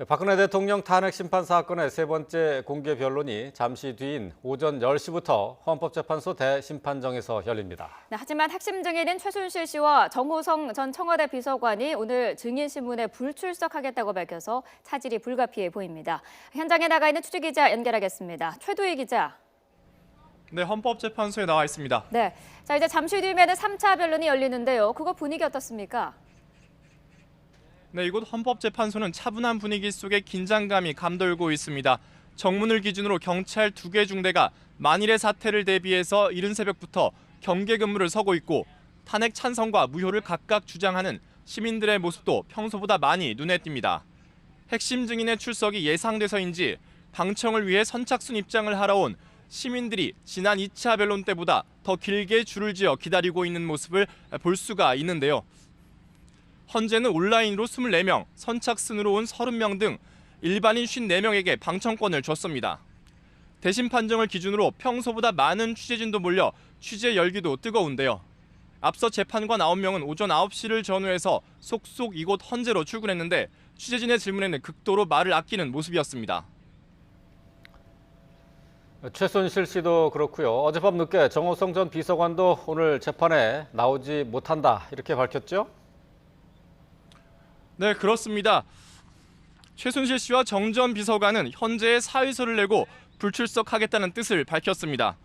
박근혜 대통령 탄핵 심판 사건의 세 번째 공개 변론이 잠시 뒤인 오전 10시부터 헌법재판소 대심판정에서 열립니다. 네, 하지만 핵심 증인인 최순실 씨와 정호성 전 청와대 비서관이 오늘 증인신문에 불출석하겠다고 밝혀서 차질이 불가피해 보입니다. 현장에 나가 있는 취재기자 연결하겠습니다. 최두희 기자. 네, 헌법재판소에 나와 있습니다. 네, 자 이제 잠시 뒤면은 3차 변론이 열리는데요. 그거 분위기 어떻습니까? 네, 이곳 헌법재판소는 차분한 분위기 속에 긴장감이 감돌고 있습니다. 정문을 기준으로 경찰 2개 중대가 만일의 사태를 대비해서 이른 새벽부터 경계 근무를 서고 있고 탄핵 찬성과 무효를 각각 주장하는 시민들의 모습도 평소보다 많이 눈에 띕니다. 핵심 증인의 출석이 예상돼서인지 방청을 위해 선착순 입장을 하러 온 시민들이 지난 2차 변론 때보다 더 길게 줄을 지어 기다리고 있는 모습을 볼 수가 있는데요. 현재는 온라인으로 24명, 선착순으로 온 30명 등 일반인 54명에게 방청권을 줬습니다. 대심 판정을 기준으로 평소보다 많은 취재진도 몰려 취재 열기도 뜨거운데요. 앞서 재판관 9명은 오전 9시를 전후해서 속속 이곳 헌재로 출근했는데 취재진의 질문에는 극도로 말을 아끼는 모습이었습니다. 최순실 씨도 그렇고요. 어젯밤 늦게 정호성 전 비서관도 오늘 재판에 나오지 못한다 이렇게 밝혔죠? 네, 그렇습니다. 최순실 씨와 정 전 비서관은 현재의 사의서를 내고 불출석하겠다는 뜻을 밝혔습니다.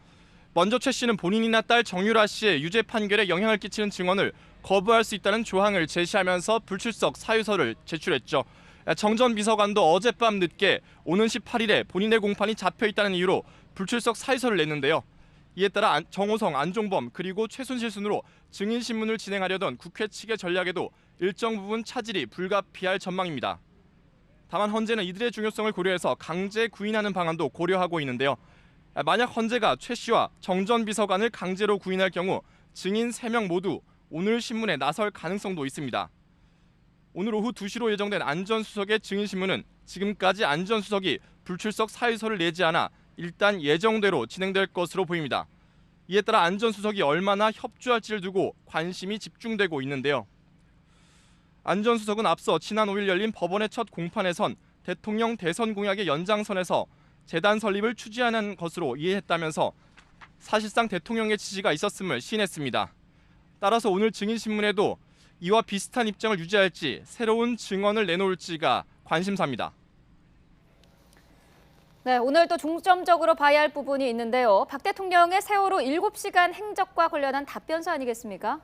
먼저 최 씨는 본인이나 딸 정유라 씨의 유죄 판결에 영향을 끼치는 증언을 거부할 수 있다는 조항을 제시하면서 불출석 사유서를 제출했죠. 정 전 비서관도 어젯밤 늦게 오는 18일에 본인의 공판이 잡혀 있다는 이유로 불출석 사유서를 냈는데요. 이에 따라 정호성, 안종범 그리고 최순실 순으로 증인신문을 진행하려던 국회 측의 전략에도 일정 부분 차질이 불가피할 전망입니다. 다만 헌재는 이들의 중요성을 고려해서 강제 구인하는 방안도 고려하고 있는데요. 만약 헌재가 최 씨와 정 전 비서관을 강제로 구인할 경우 증인 3명 모두 오늘 신문에 나설 가능성도 있습니다. 오늘 오후 2시로 예정된 안 전 수석의 증인신문은 지금까지 안 전 수석이 불출석 사유서를 내지 않아 일단 예정대로 진행될 것으로 보입니다. 이에 따라 안 전 수석이 얼마나 협조할지를 두고 관심이 집중되고 있는데요. 안 전 수석은 앞서 지난 5일 열린 법원의 첫 공판에선 대통령 대선 공약의 연장선에서 재단 설립을 추진하는 것으로 이해했다면서 사실상 대통령의 지시가 있었음을 시인했습니다. 따라서 오늘 증인신문에도 이와 비슷한 입장을 유지할지 새로운 증언을 내놓을지가 관심사입니다. 네, 오늘 또 중점적으로 봐야 할 부분이 있는데요. 박 대통령의 세월호 7시간 행적과 관련한 답변서 아니겠습니까?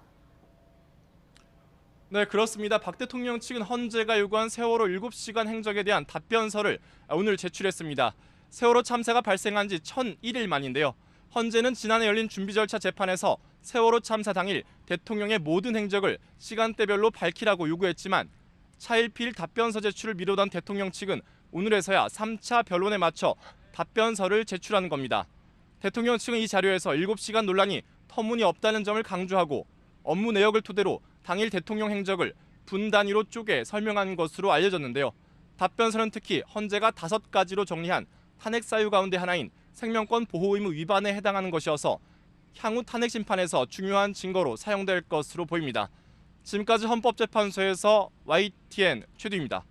네, 그렇습니다. 박 대통령 측은 헌재가 요구한 세월호 7시간 행적에 대한 답변서를 오늘 제출했습니다. 세월호 참사가 발생한 지 1001일 만인데요. 헌재는 지난해 열린 준비 절차 재판에서 세월호 참사 당일 대통령의 모든 행적을 시간대별로 밝히라고 요구했지만 차일피일 답변서 제출을 미루던 대통령 측은 오늘에서야 3차 변론에 맞춰 답변서를 제출한 겁니다. 대통령 측은 이 자료에서 7시간 논란이 터무니없다는 점을 강조하고 업무 내역을 토대로 당일 대통령 행적을 분 단위로 쪼개 설명한 것으로 알려졌는데요. 답변서는 특히 헌재가 5가지로 정리한 탄핵 사유 가운데 하나인 생명권 보호 의무 위반에 해당하는 것이어서 향후 탄핵 심판에서 중요한 증거로 사용될 것으로 보입니다. 지금까지 헌법재판소에서 YTN 최두입니다.